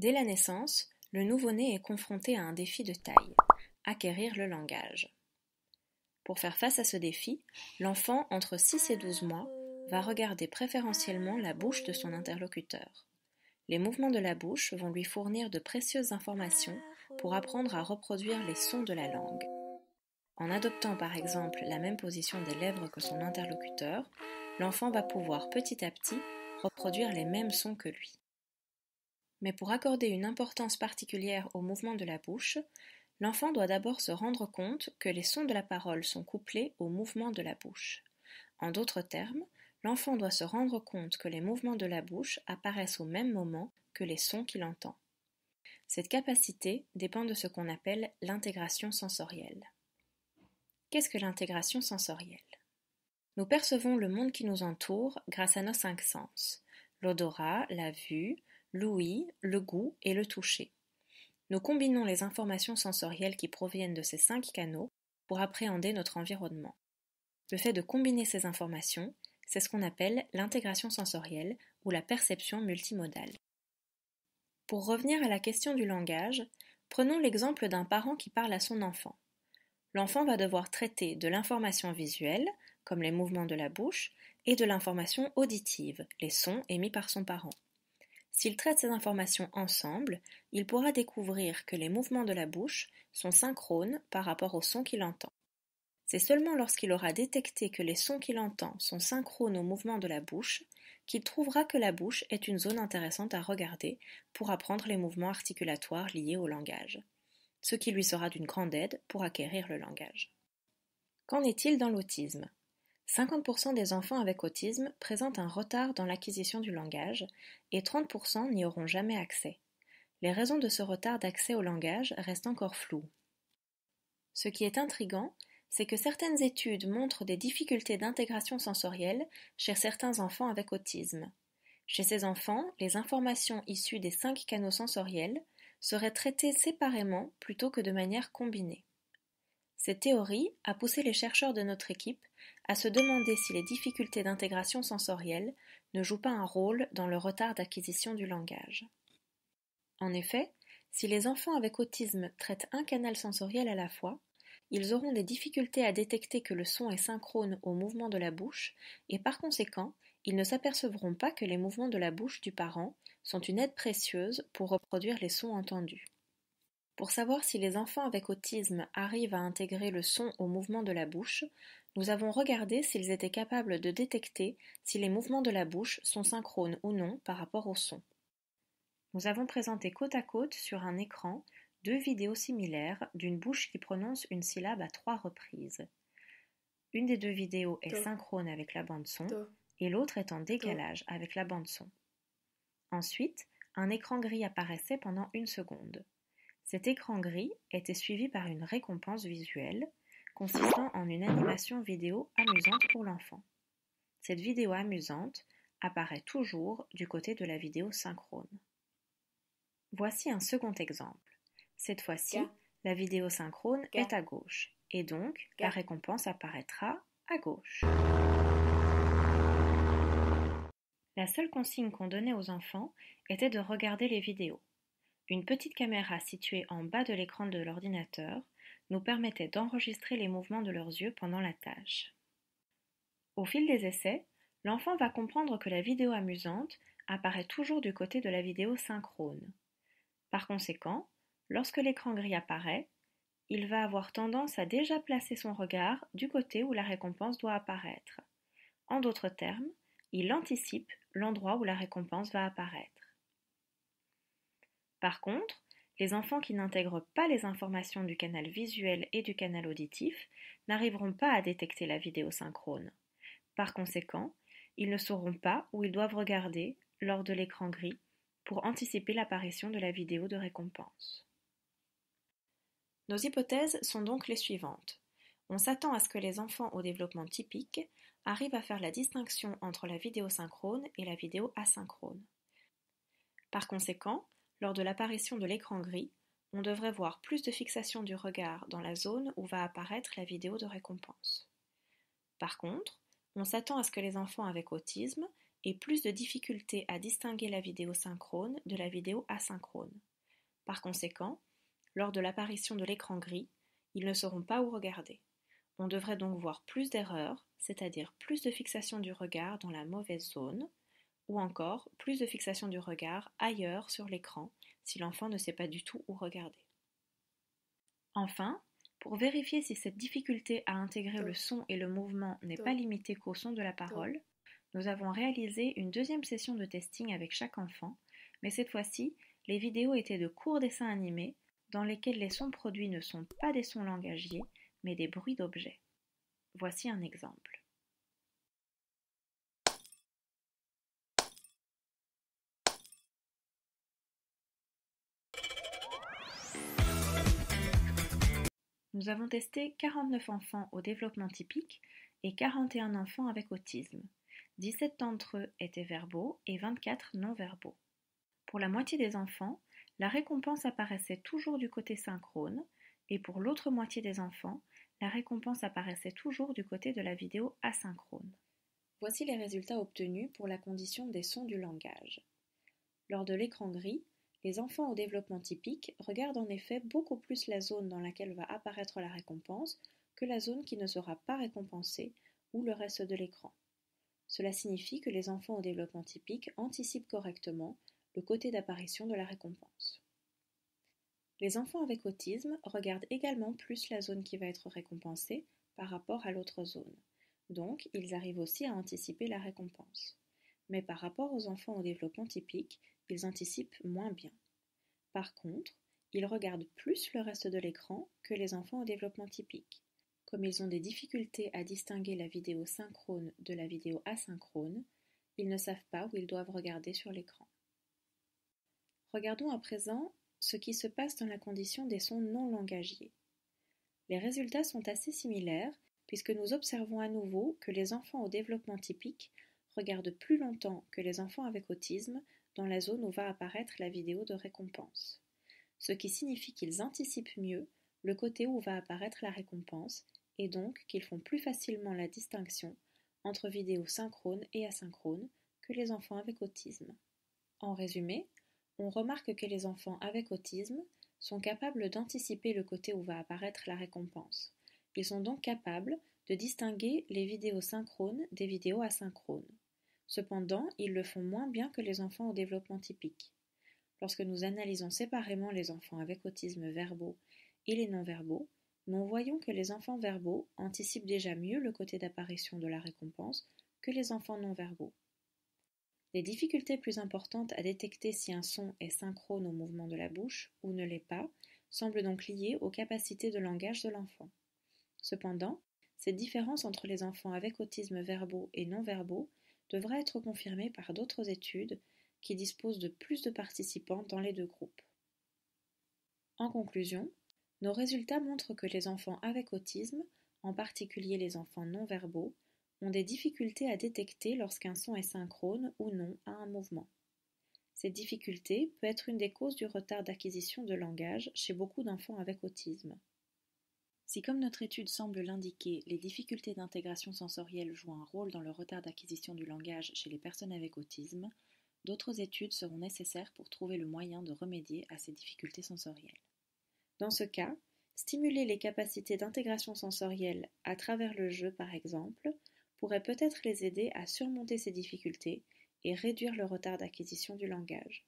Dès la naissance, le nouveau-né est confronté à un défi de taille, acquérir le langage. Pour faire face à ce défi, l'enfant entre 6 et 12 mois va regarder préférentiellement la bouche de son interlocuteur. Les mouvements de la bouche vont lui fournir de précieuses informations pour apprendre à reproduire les sons de la langue. En adoptant par exemple la même position des lèvres que son interlocuteur, l'enfant va pouvoir petit à petit reproduire les mêmes sons que lui. Mais pour accorder une importance particulière aux mouvements de la bouche, l'enfant doit d'abord se rendre compte que les sons de la parole sont couplés aux mouvements de la bouche. En d'autres termes, l'enfant doit se rendre compte que les mouvements de la bouche apparaissent au même moment que les sons qu'il entend. Cette capacité dépend de ce qu'on appelle l'intégration sensorielle. Qu'est-ce que l'intégration sensorielle? Nous percevons le monde qui nous entoure grâce à nos 5 sens: l'odorat, la vue, l'ouïe, le goût et le toucher. Nous combinons les informations sensorielles qui proviennent de ces 5 canaux pour appréhender notre environnement. Le fait de combiner ces informations, c'est ce qu'on appelle l'intégration sensorielle ou la perception multimodale. Pour revenir à la question du langage, prenons l'exemple d'un parent qui parle à son enfant. L'enfant va devoir traiter de l'information visuelle, comme les mouvements de la bouche, et de l'information auditive, les sons émis par son parent. S'il traite ces informations ensemble, il pourra découvrir que les mouvements de la bouche sont synchrones par rapport aux sons qu'il entend. C'est seulement lorsqu'il aura détecté que les sons qu'il entend sont synchrones aux mouvements de la bouche qu'il trouvera que la bouche est une zone intéressante à regarder pour apprendre les mouvements articulatoires liés au langage, ce qui lui sera d'une grande aide pour acquérir le langage. Qu'en est-il dans l'autisme ? 50% des enfants avec autisme présentent un retard dans l'acquisition du langage et 30% n'y auront jamais accès. Les raisons de ce retard d'accès au langage restent encore floues. Ce qui est intriguant, c'est que certaines études montrent des difficultés d'intégration sensorielle chez certains enfants avec autisme. Chez ces enfants, les informations issues des 5 canaux sensoriels seraient traitées séparément plutôt que de manière combinée. Cette théorie a poussé les chercheurs de notre équipe à se demander si les difficultés d'intégration sensorielle ne jouent pas un rôle dans le retard d'acquisition du langage. En effet, si les enfants avec autisme traitent un canal sensoriel à la fois, ils auront des difficultés à détecter que le son est synchrone au mouvement de la bouche et par conséquent, ils ne s'apercevront pas que les mouvements de la bouche du parent sont une aide précieuse pour reproduire les sons entendus. Pour savoir si les enfants avec autisme arrivent à intégrer le son au mouvement de la bouche, nous avons regardé s'ils étaient capables de détecter si les mouvements de la bouche sont synchrones ou non par rapport au son. Nous avons présenté côte à côte sur un écran 2 vidéos similaires d'une bouche qui prononce une syllabe à 3 reprises. Une des 2 vidéos est synchrone avec la bande-son et l'autre est en décalage avec la bande-son. Ensuite, un écran gris apparaissait pendant 1 seconde. Cet écran gris était suivi par une récompense visuelle consistant en une animation vidéo amusante pour l'enfant. Cette vidéo amusante apparaît toujours du côté de la vidéo synchrone. Voici un second exemple. Cette fois-ci, la vidéo synchrone est à gauche et donc la récompense apparaîtra à gauche. La seule consigne qu'on donnait aux enfants était de regarder les vidéos. Une petite caméra située en bas de l'écran de l'ordinateur nous permettait d'enregistrer les mouvements de leurs yeux pendant la tâche. Au fil des essais, l'enfant va comprendre que la vidéo amusante apparaît toujours du côté de la vidéo synchrone. Par conséquent, lorsque l'écran gris apparaît, il va avoir tendance à déjà placer son regard du côté où la récompense doit apparaître. En d'autres termes, il anticipe l'endroit où la récompense va apparaître. Par contre, les enfants qui n'intègrent pas les informations du canal visuel et du canal auditif n'arriveront pas à détecter la vidéo synchrone. Par conséquent, ils ne sauront pas où ils doivent regarder lors de l'écran gris pour anticiper l'apparition de la vidéo de récompense. Nos hypothèses sont donc les suivantes. On s'attend à ce que les enfants au développement typique arrivent à faire la distinction entre la vidéo synchrone et la vidéo asynchrone. Par conséquent, lors de l'apparition de l'écran gris, on devrait voir plus de fixation du regard dans la zone où va apparaître la vidéo de récompense. Par contre, on s'attend à ce que les enfants avec autisme et plus de difficultés à distinguer la vidéo synchrone de la vidéo asynchrone. Par conséquent, lors de l'apparition de l'écran gris, ils ne sauront pas où regarder. On devrait donc voir plus d'erreurs, c'est-à-dire plus de fixation du regard dans la mauvaise zone, ou encore plus de fixation du regard ailleurs sur l'écran si l'enfant ne sait pas du tout où regarder. Enfin, pour vérifier si cette difficulté à intégrer le son et le mouvement n'est pas limitée qu'au son de la parole, nous avons réalisé une deuxième session de testing avec chaque enfant, mais cette fois-ci, les vidéos étaient de courts dessins animés dans lesquels les sons produits ne sont pas des sons langagiers, mais des bruits d'objets. Voici un exemple. Nous avons testé 49 enfants au développement typique et 41 enfants avec autisme. 17 d'entre eux étaient verbaux et 24 non-verbaux. Pour la moitié des enfants, la récompense apparaissait toujours du côté synchrone et pour l'autre moitié des enfants, la récompense apparaissait toujours du côté de la vidéo asynchrone. Voici les résultats obtenus pour la condition des sons du langage. Lors de l'écran gris, les enfants au développement typique regardent en effet beaucoup plus la zone dans laquelle va apparaître la récompense que la zone qui ne sera pas récompensée ou le reste de l'écran. Cela signifie que les enfants au développement typique anticipent correctement le côté d'apparition de la récompense. Les enfants avec autisme regardent également plus la zone qui va être récompensée par rapport à l'autre zone. Donc, ils arrivent aussi à anticiper la récompense. Mais par rapport aux enfants au développement typique, ils anticipent moins bien. Par contre, ils regardent plus le reste de l'écran que les enfants au développement typique. Comme ils ont des difficultés à distinguer la vidéo synchrone de la vidéo asynchrone, ils ne savent pas où ils doivent regarder sur l'écran. Regardons à présent ce qui se passe dans la condition des sons non langagiers. Les résultats sont assez similaires puisque nous observons à nouveau que les enfants au développement typique regardent plus longtemps que les enfants avec autisme dans la zone où va apparaître la vidéo de récompense, ce qui signifie qu'ils anticipent mieux le côté où va apparaître la récompense et donc qu'ils font plus facilement la distinction entre vidéo synchrone et asynchrone que les enfants avec autisme. En résumé, on remarque que les enfants avec autisme sont capables d'anticiper le côté où va apparaître la récompense. Ils sont donc capables de distinguer les vidéos synchrones des vidéos asynchrones. Cependant, ils le font moins bien que les enfants au développement typique. Lorsque nous analysons séparément les enfants avec autisme verbaux et les non-verbaux, nous voyons que les enfants verbaux anticipent déjà mieux le côté d'apparition de la récompense que les enfants non-verbaux. Les difficultés plus importantes à détecter si un son est synchrone au mouvement de la bouche ou ne l'est pas semblent donc liées aux capacités de langage de l'enfant. Cependant, cette différence entre les enfants avec autisme verbaux et non-verbaux devra être confirmée par d'autres études qui disposent de plus de participants dans les deux groupes. En conclusion, nos résultats montrent que les enfants avec autisme, en particulier les enfants non-verbaux, ont des difficultés à détecter lorsqu'un son est synchrone ou non à un mouvement. Cette difficulté peut être une des causes du retard d'acquisition de langage chez beaucoup d'enfants avec autisme. Si comme notre étude semble l'indiquer, les difficultés d'intégration sensorielle jouent un rôle dans le retard d'acquisition du langage chez les personnes avec autisme, d'autres études seront nécessaires pour trouver le moyen de remédier à ces difficultés sensorielles. Dans ce cas, stimuler les capacités d'intégration sensorielle à travers le jeu par exemple, pourrait peut-être les aider à surmonter ces difficultés et réduire le retard d'acquisition du langage.